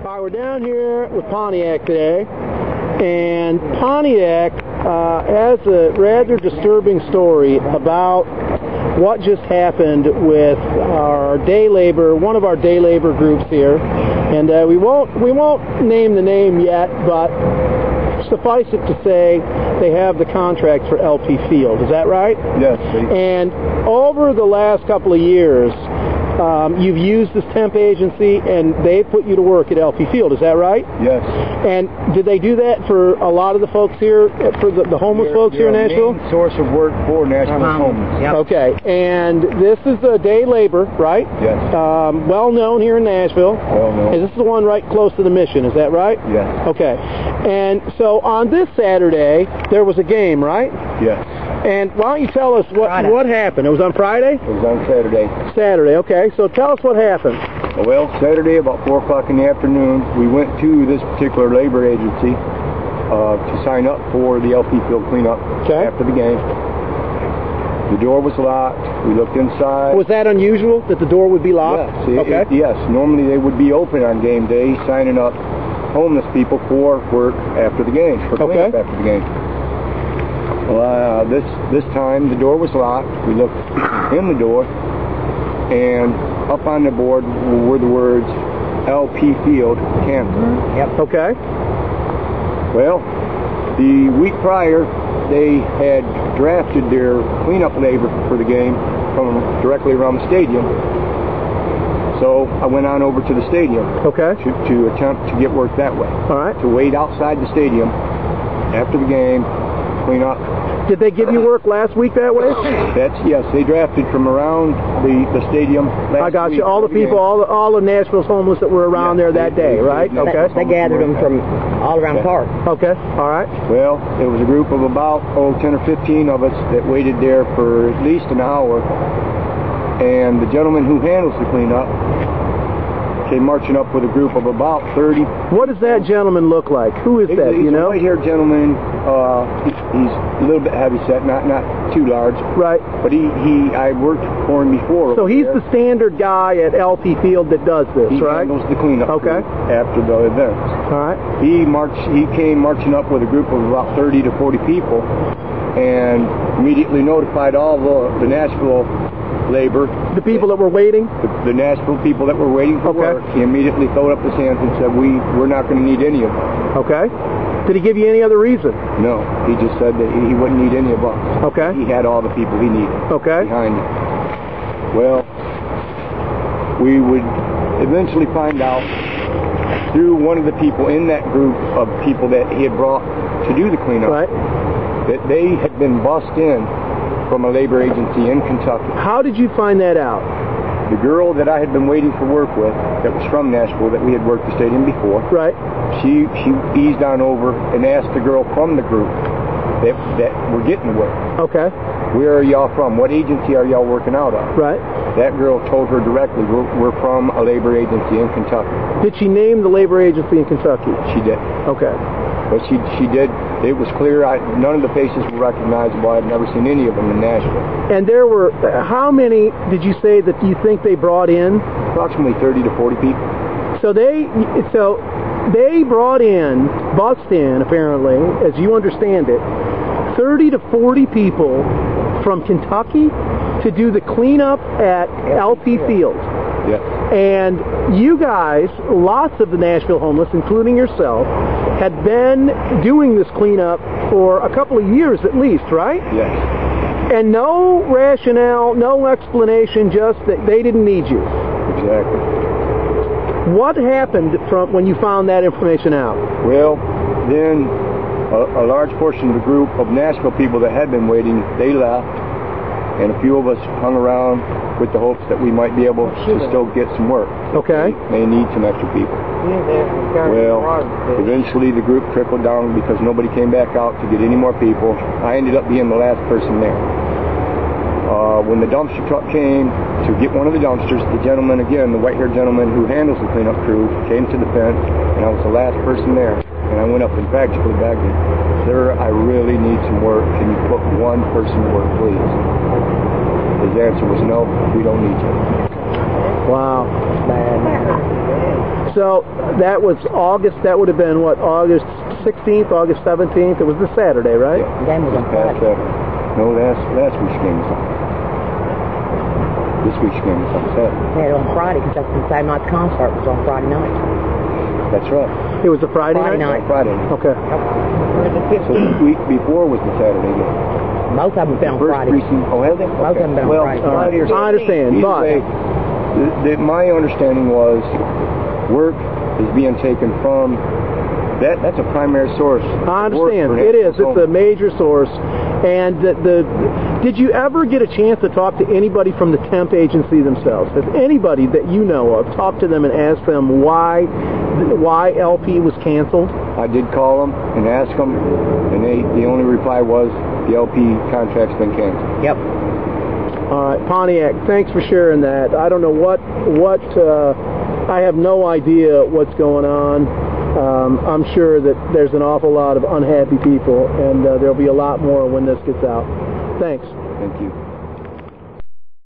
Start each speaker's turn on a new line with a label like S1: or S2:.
S1: Hi, we're down here with Pontiac today, and Pontiac has a rather disturbing story about what just happened with our day labor, one of our day labor groups here, and we won't name the name yet, but suffice it to say they have the contract for LP Field. Is that right?
S2: Yes.
S1: And over the last couple of years, you've used this temp agency, and they put you to work at LP Field. Is that right?
S2: Yes.
S1: And did they do that for a lot of the folks here, for the homeless folks here in Nashville?
S2: Main source of work for Nashville homeless.
S1: Yep. Okay. And this is a day labor, right?
S2: Yes.
S1: Well known here in Nashville.
S2: Well known.
S1: And this is the one right close to the Mission. Is that right?
S2: Yes.
S1: Okay. And so on this Saturday, there was a game, right?
S2: Yes.
S1: And why don't you tell us what happened? It was on Friday?
S2: It was on Saturday.
S1: Saturday, okay. So tell us what happened.
S2: Well, Saturday about 4 o'clock in the afternoon, we went to this particular labor agency to sign up for the LP Field cleanup after the game. The door was locked. We looked inside.
S1: Was that unusual, that the door would be locked?
S2: Yes. Yes. Normally they would be open on game day, signing up homeless people for work after the game, for cleanup after the game. Well, this time the door was locked. We looked in the door, and up on the board were the words LP Field canceled.
S1: Yep. Okay.
S2: Well, the week prior, they had drafted their cleanup labor for the game from directly around the stadium. So I went on over to the stadium to attempt to get work that way.
S1: All right.
S2: To wait outside the stadium after the game, clean up.
S1: Did they give you work last week that way?
S2: Yes, they drafted from around the stadium last
S1: I got
S2: week.
S1: you. All the people, all of Nashville's homeless that were around there that day, right? Okay.
S3: They gathered them from all around the park.
S1: Okay. All right.
S2: Well, it was a group of about 10 or 15 of us that waited there for at least an hour, and the gentleman who handles the cleanup came marching up with a group of about 30.
S1: What does that gentleman look like? Who is that?
S2: He's
S1: you know?
S2: a white-haired gentleman. He's a little bit heavy-set, not too large.
S1: Right.
S2: But I worked for him before.
S1: So he's the standard guy at LP Field that does this, right?
S2: He handles the cleanup after the events.
S1: All right.
S2: He came marching up with a group of about 30 to 40 people, and immediately notified all the Nashville labor.
S1: The people that were waiting?
S2: The Nashville people that were waiting for work. He immediately threw up his hands and said, we're not going to need any of them.
S1: Okay. Did he give you any other reason?
S2: No. He just said that he wouldn't need any of us.
S1: Okay.
S2: He had all the people he needed behind him. Well, we would eventually find out through one of the people in that group of people that he had brought to do the cleanup that they had been bussed in from a labor agency in Kentucky.
S1: How did you find that out?
S2: The girl that I had been waiting for work with, that was from Nashville, that we had worked the stadium before, she eased on over and asked the girl from the group that were getting the work.
S1: Okay.
S2: Where are y'all from? What agency are y'all working out of?
S1: Right.
S2: That girl told her directly, we're from a labor agency in Kentucky.
S1: Did she name the labor agency in Kentucky?
S2: She did.
S1: Okay.
S2: But she did. It was clear. None of the faces were recognizable. I've never seen any of them in Nashville.
S1: And there were, how many did you say that you think they brought in?
S2: Approximately 30 to 40 people.
S1: So they brought in, bussed in apparently, as you understand it, 30 to 40 people from Kentucky to do the cleanup at LP Field.
S2: Yes.
S1: And you guys, lots of the Nashville homeless, including yourself, had been doing this cleanup for a couple of years at least, right?
S2: Yes.
S1: And no rationale, no explanation, just that they didn't need you.
S2: Exactly.
S1: What happened from when you found that information out?
S2: Well, then a large portion of the group of Nashville people that had been waiting, they left, and a few of us hung around with the hopes that we might be able to still get some work.
S1: Okay.
S2: They need some extra people. Well, eventually the group trickled down because nobody came back out to get any more people. I ended up being the last person there. When the dumpster truck came to get one of the dumpsters, the gentleman again, the white-haired gentleman who handles the cleanup crew, came to the fence, and I was the last person there. And I went up and practically begged him, "Sir, I really need some work. Can you put one person to work, please?" His answer was, "No, we don't need you."
S1: Wow. So that was August. That would have been what, August 16th, August 17th. It was this Saturday, right?
S3: The game was on Friday.
S2: No, last week's game was on. This week's game was on Saturday.
S3: They had it on Friday because that's the same night the concert was on Friday night.
S2: That's right.
S1: It was a Friday
S3: night.
S2: Friday night.
S1: Okay.
S2: So the week before was the Saturday game.
S3: Most of them been on Friday.
S2: Oh, have they?
S3: Most of them been on Friday.
S1: I understand,
S2: but my understanding was work is being taken from that's a primary source.
S1: I understand. It is. It's a major source. And did you ever get a chance to talk to anybody from the temp agency themselves? Has anybody that you know of talked to them and asked them why LP was canceled?
S2: I did call them and ask them, and the only reply was the LP contract's been canceled.
S3: Yep.
S1: All right, Pontiac, thanks for sharing that. I don't know what I have no idea what's going on. I'm sure that there's an awful lot of unhappy people, and there'll be a lot more when this gets out. Thanks.
S2: Thank you.